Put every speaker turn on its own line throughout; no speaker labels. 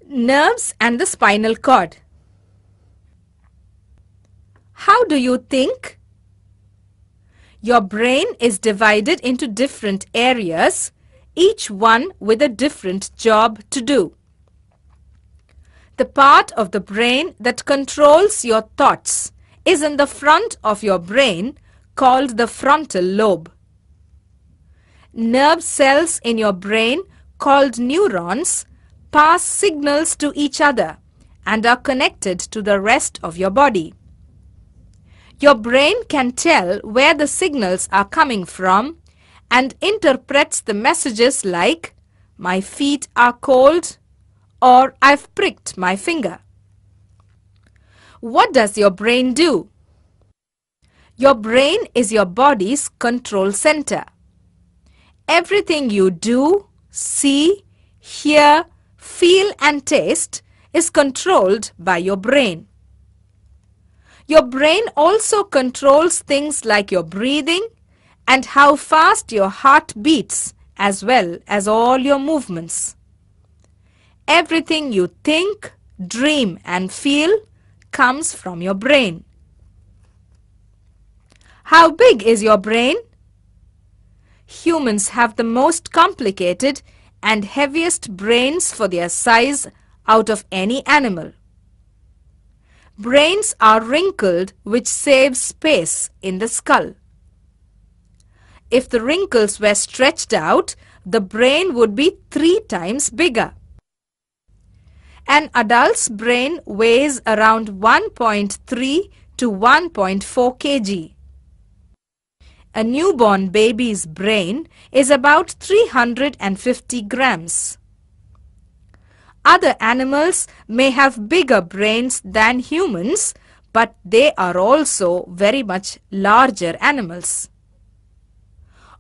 Nerves and the spinal cord. How do you think? Your brain is divided into different areas, each one with a different job to do. The part of the brain that controls your thoughts is in the front of your brain, called the frontal lobe. Nerve cells in your brain, called neurons, pass signals to each other and are connected to the rest of your body. Your brain can tell where the signals are coming from and interprets the messages like, "My feet are cold," or "I've pricked my finger." What does your brain do? Your brain is your body's control center. Everything you do, see, hear, feel and taste is controlled by your brain. Your brain also controls things like your breathing and how fast your heart beats, as well as all your movements. Everything you think, dream and feel comes from your brain. How big is your brain? Humans have the most complicated and heaviest brains for their size out of any animal. Brains are wrinkled, which saves space in the skull. If the wrinkles were stretched out, the brain would be 3 times bigger. An adult's brain weighs around 1.3 to 1.4 kg. A newborn baby's brain is about 350 grams. Other animals may have bigger brains than humans, but they are also very much larger animals.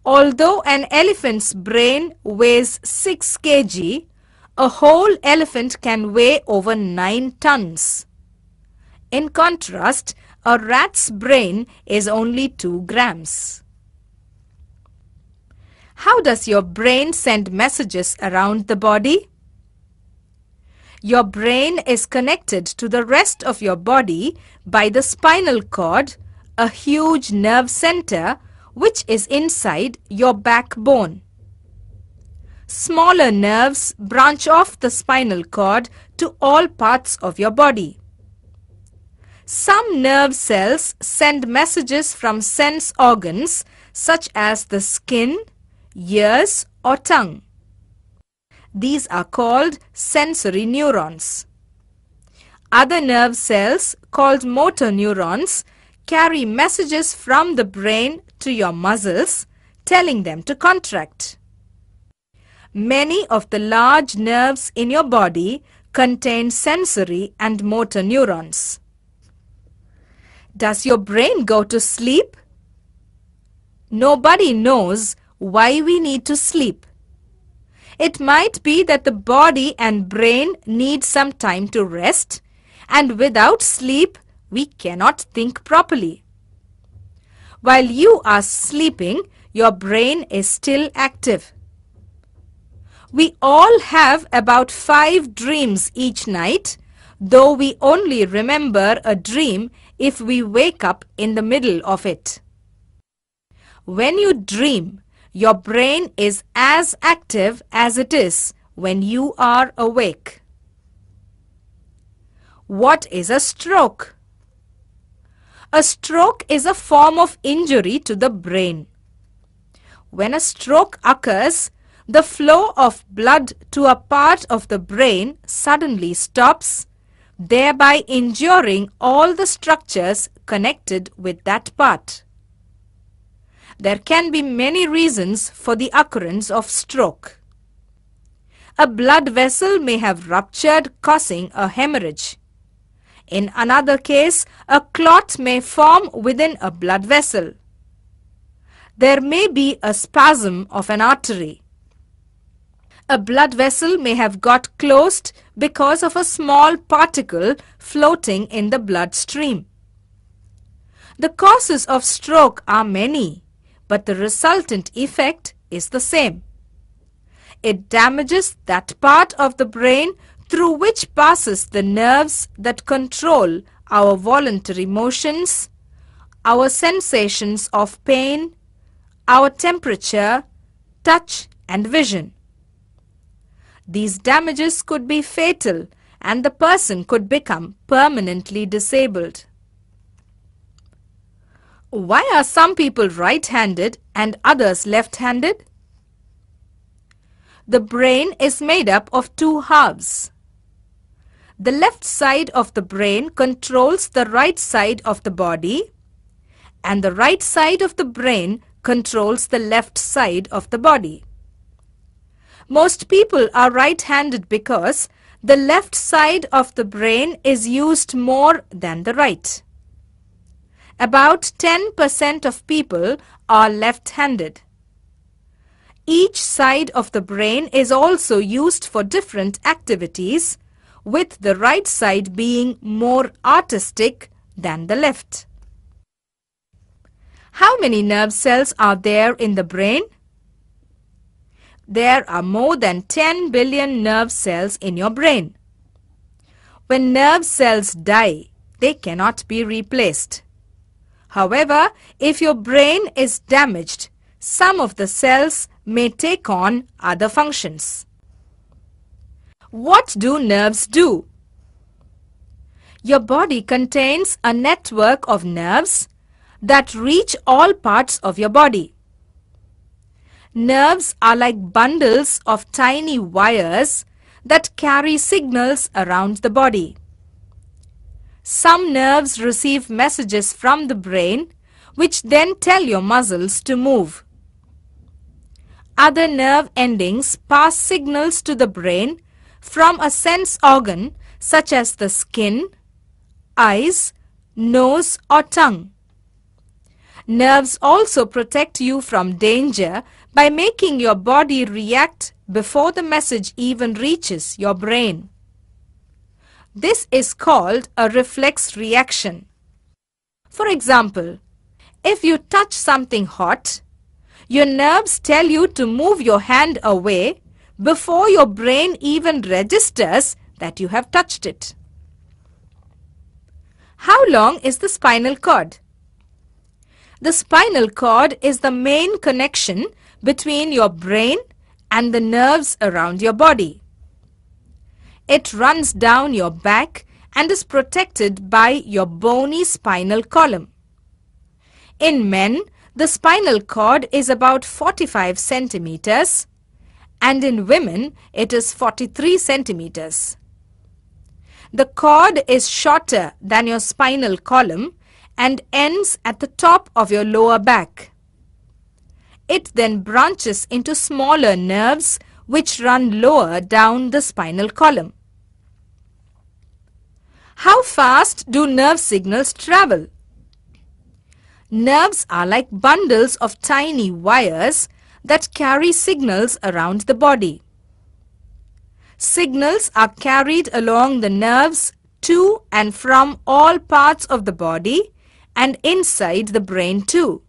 Although an elephant's brain weighs 6 kg, a whole elephant can weigh over 9 tons. In contrast, a rat's brain is only 2 grams. How does your brain send messages around the body? Your brain is connected to the rest of your body by the spinal cord, a huge nerve center which is inside your backbone. Smaller nerves branch off the spinal cord to all parts of your body. Some nerve cells send messages from sense organs such as the skin, ears or tongue. These are called sensory neurons. Other nerve cells, called motor neurons, carry messages from the brain to your muscles, telling them to contract. Many of the large nerves in your body contain sensory and motor neurons. Does your brain go to sleep? Nobody knows why we need to sleep. It might be that the body and brain need some time to rest, and without sleep, we cannot think properly. While you are sleeping, your brain is still active. We all have about 5 dreams each night, though we only remember a dream if we wake up in the middle of it. When you dream, your brain is as active as it is when you are awake. What is a stroke? A stroke is a form of injury to the brain. When a stroke occurs, the flow of blood to a part of the brain suddenly stops, thereby injuring all the structures connected with that part. There can be many reasons for the occurrence of stroke. A blood vessel may have ruptured, causing a hemorrhage. In another case, a clot may form within a blood vessel. There may be a spasm of an artery. A blood vessel may have got closed because of a small particle floating in the bloodstream. The causes of stroke are many, but the resultant effect is the same. It damages that part of the brain through which passes the nerves that control our voluntary motions, our sensations of pain, our temperature, touch and vision. These damages could be fatal and the person could become permanently disabled. Why are some people right-handed and others left-handed? The brain is made up of two halves. The left side of the brain controls the right side of the body, and the right side of the brain controls the left side of the body. Most people are right-handed because the left side of the brain is used more than the right. About 10% of people are left-handed. Each side of the brain is also used for different activities, with the right side being more artistic than the left. How many nerve cells are there in the brain? There are more than 10 billion nerve cells in your brain. When nerve cells die, they cannot be replaced. However, if your brain is damaged, some of the cells may take on other functions. What do nerves do? Your body contains a network of nerves that reach all parts of your body. Nerves are like bundles of tiny wires that carry signals around the body. Some nerves receive messages from the brain, which then tell your muscles to move. Other nerve endings pass signals to the brain from a sense organ such as the skin, eyes, nose or tongue. Nerves also protect you from danger by making your body react before the message even reaches your brain. This is called a reflex reaction. For example, if you touch something hot, your nerves tell you to move your hand away before your brain even registers that you have touched it. How long is the spinal cord? The spinal cord is the main connection between your brain and the nerves around your body. It runs down your back and is protected by your bony spinal column. In men, the spinal cord is about 45 centimeters and in women it is 43 centimeters. The cord is shorter than your spinal column and ends at the top of your lower back. It then branches into smaller nerves which run lower down the spinal column. How fast do nerve signals travel? Nerves are like bundles of tiny wires that carry signals around the body. Signals are carried along the nerves to and from all parts of the body and inside the brain too.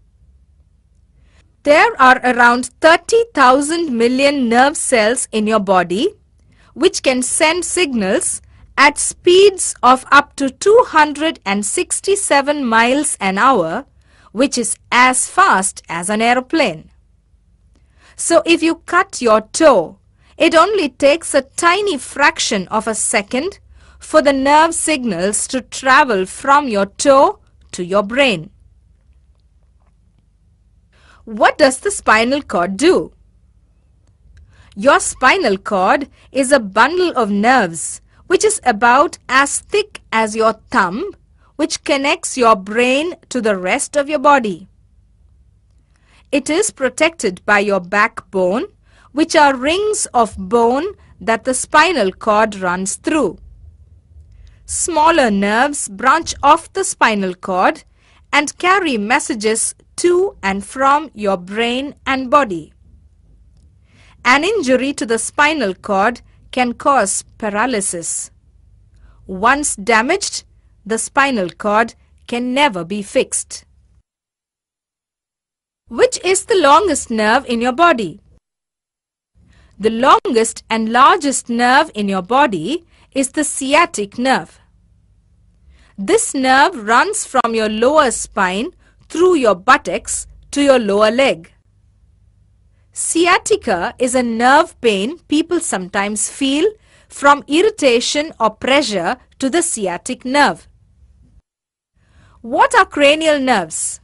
There are around 30,000 million nerve cells in your body which can send signals at speeds of up to 267 miles an hour, which is as fast as an aeroplane. So if you cut your toe, it only takes a tiny fraction of a second for the nerve signals to travel from your toe to your brain. What does the spinal cord do? Your spinal cord is a bundle of nerves which is about as thick as your thumb, which connects your brain to the rest of your body. It is protected by your backbone, which are rings of bone that the spinal cord runs through. Smaller nerves branch off the spinal cord and carry messages to and from your brain and body. An injury to the spinal cord can cause paralysis. Once damaged, the spinal cord can never be fixed. Which is the longest nerve in your body? The longest and largest nerve in your body is the sciatic nerve. This nerve runs from your lower spine through your buttocks to your lower leg. Sciatica is a nerve pain people sometimes feel from irritation or pressure to the sciatic nerve. What are cranial nerves?